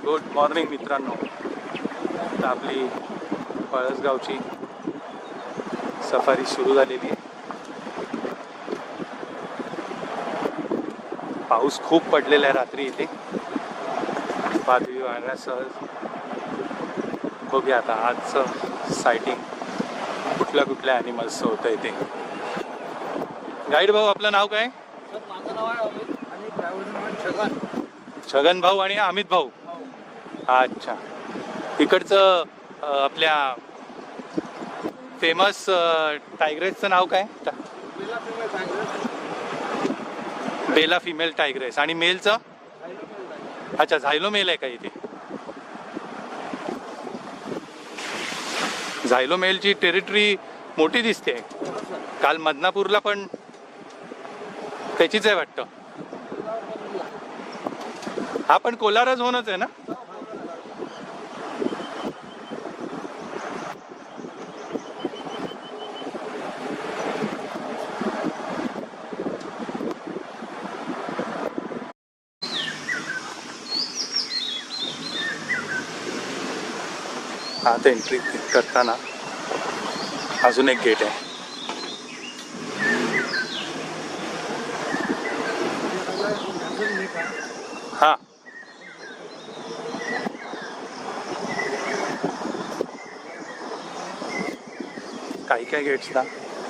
Good morning मित्रांनो. आता आपली पळसगावची सफारी सुरू झालेली आहे. पाऊस खूप पडलेला आहे रात्री इथे, वादळी वाऱ्यासह. बघूया आता आजचं सायटिंग कुठल्या ॲनिमल्सचं होतं इथे. गाईड भाऊ, आपलं नाव काय? माझं नाव आहे अमित आणि ड्रायव्हरचं नाव आहे छगन. छगन भाऊ आणि अमित भाऊ. अच्छा. इकडचं आपल्या फेमस टायग्रेसचं नाव काय? Bela female tigress. आणि मेलचं? अच्छा, झायलो मेल आहे का इथे? झायलो मेलची टेरिटरी मोठी दिसते. काल मदनापूरला पण त्याचीच आहे वाटतं. हा पण कोलारा झोनच आहे ना? आता एंट्री करताना अजून एक गेट आहे. हां, काही गेट्सला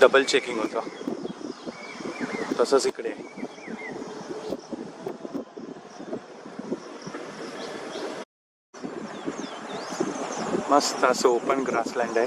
डबल चेकिंग होतं, तसंच इकडे आहे. मस्त असं ओपन ग्रासलँड आहे.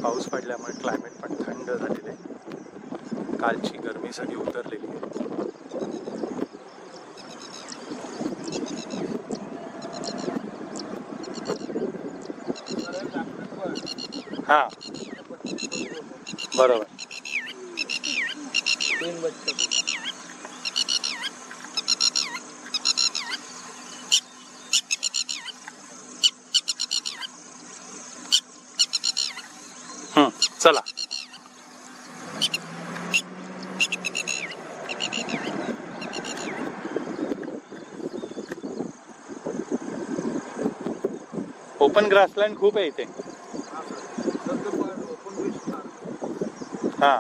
पाऊस पडल्यामुळे क्लायमेट पण थंड झालेलं आहे. कालची गरमी सगळी उतरलेली आहे. हां, बरोबर. चला. ओपन ग्रासलँड खूप आहे इथे. हां,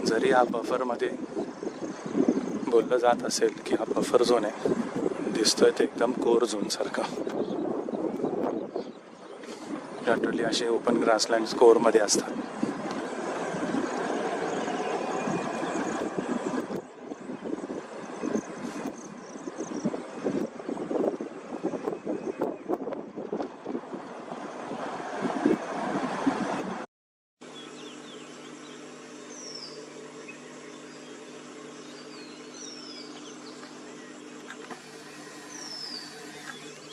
जरी हा बफरमध्ये बोललं जात असेल की हा बफर झोन आहे, दिसतोय ते एकदम कोर झोन सारखं. जनरली असे ओपन ग्रासलँड कोरमध्ये असतात.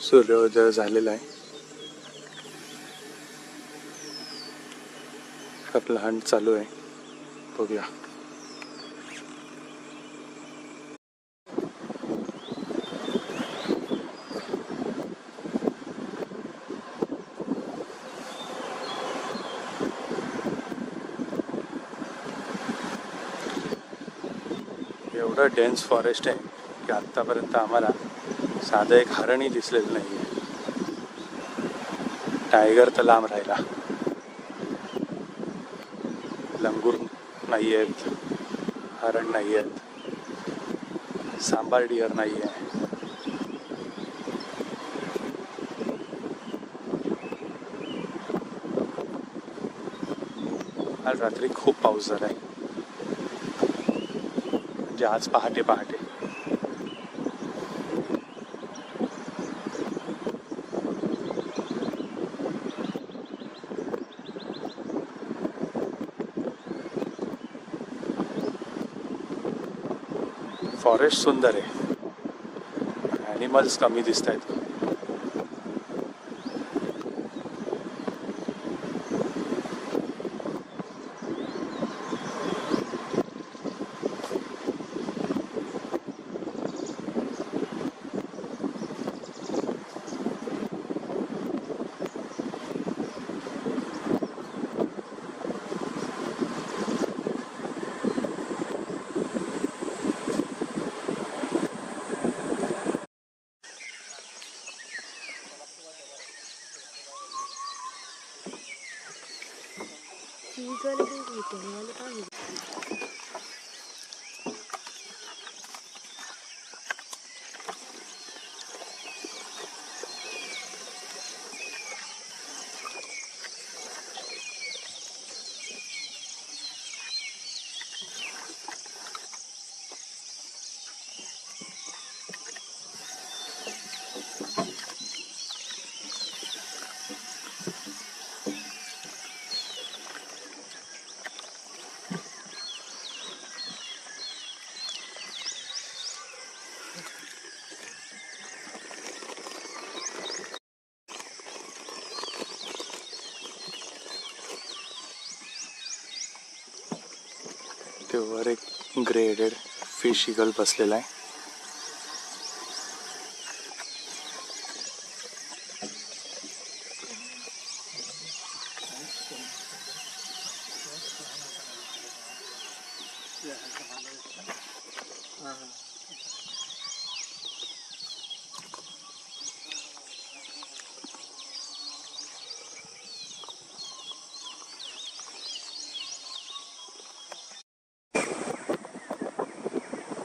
सूर्योदय झालेला आहे. आपला हंट चालू आहे, बघूया. एवढं डेन्स फॉरेस्ट आहे की आत्तापर्यंत आम्हाला साधं एक हरणही दिसलेलं नाही आहे. टायगर तर लांब राहिला, लंगूर नाही आहेत, हरण नाही आहेत, सांबार डिअर नाही आहे. आज रात्री खूप पाऊस झाला आहे, म्हणजे आज पहाटे पहाटे. फॉरेस्ट सुंदर आहे, ॲनिमल्स कमी दिसत आहेत. ते वर एक ग्रेडेड फिश ईगल बसलेला आहे.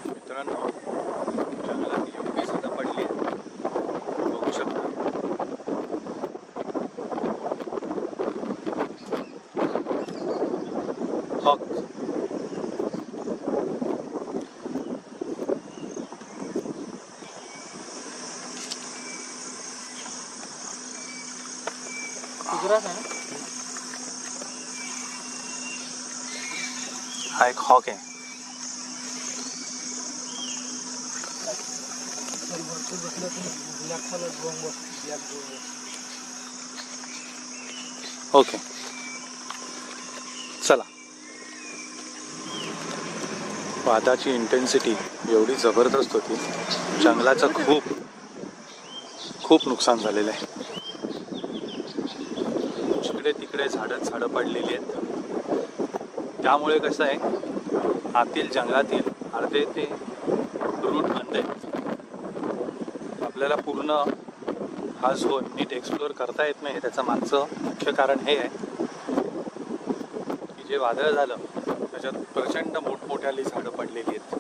मित्रांनो, जंगलात एवढी सुद्धा पडली आहे, बघू शकता. हॉक हा एक हॉक आहे. ओके, चला. वादाची इंटेन्सिटी एवढी जबरदस्त होती, जंगलाचं खूप नुकसान झालेलं आहे. जिकडे तिकडे झाडं पडलेली आहेत. त्यामुळे कसं आहे, आतील जंगलातील अर्धे ते रूट बंद आहेत. आपल्याला पूर्ण हा झोन नीट एक्सप्लोअर करता येत नाही. त्याचं मागचं मुख्य कारण हे आहे की जे वादळ झालं त्याच्यात प्रचंड मोठमोठ्याली झाडं पडलेली आहेत.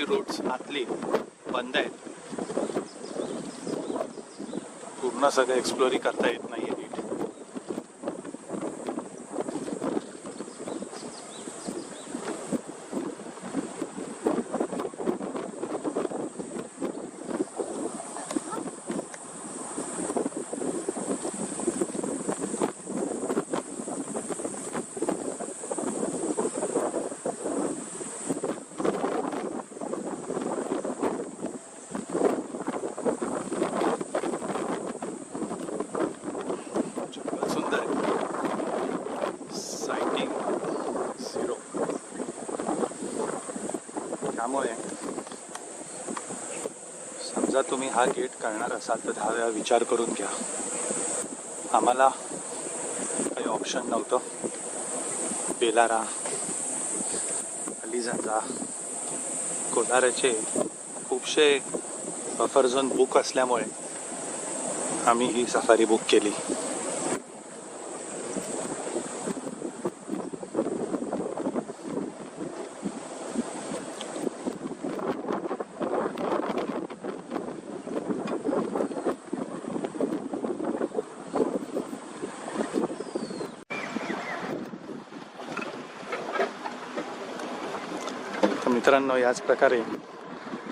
रूट्स आतली बंद आहेत. पूर्ण सगळं एक्सप्लोरी करता येत नाही आहे नीट. सुंदर सायटिंग 0. त्यामुळे समजा तुम्ही हा गेट करणार असाल तर 10 वेळा विचार करून घ्या. आम्हाला काही ऑप्शन नव्हतं. बेलारा, अलिझांजा, कोलाराचे खूपसे बफर झोन बुक असल्यामुळे आम्ही ही सफारी बुक केली. तर मित्रांनो, याच प्रकारे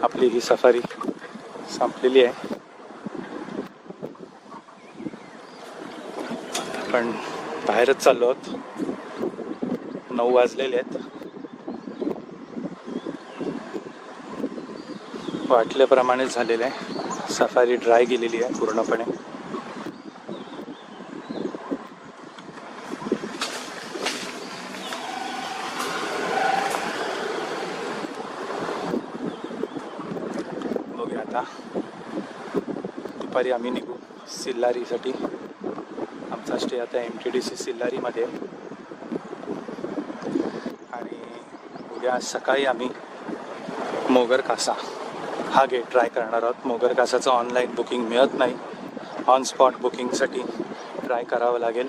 आपली ही सफारी संपलेली आहे. पण बाहेरच चाललो आहोत. 9 वाजलेले आहेत. वाटल्याप्रमाणे झालेलं आहे. सफारी ड्राय गेलेली आहे पूर्णपणे. बघूया आता दुपारी आम्ही निघू सिल्लारीसाठी. आमचा स्टे आता MTDC सिल्लारीमध्ये. आणि उद्या सकाळी आम्ही मोगर कासा हा गेट ट्राय करणार आहोत. मोगर कासाचं ऑनलाईन बुकिंग मिळत नाही. ऑन स्पॉट बुकिंगसाठी ट्राय करावं लागेल.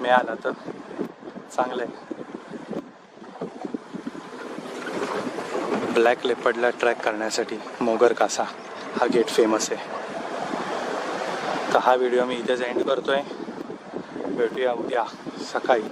मिळालं तर चांगलं आहे. ब्लॅक लेपर्डला ट्रॅक करण्यासाठी मोगर कासा हा गेट फेमस आहे. तर हा व्हिडिओ मी इथेच एंड करतो आहे. भेटूया उद्या सकाळी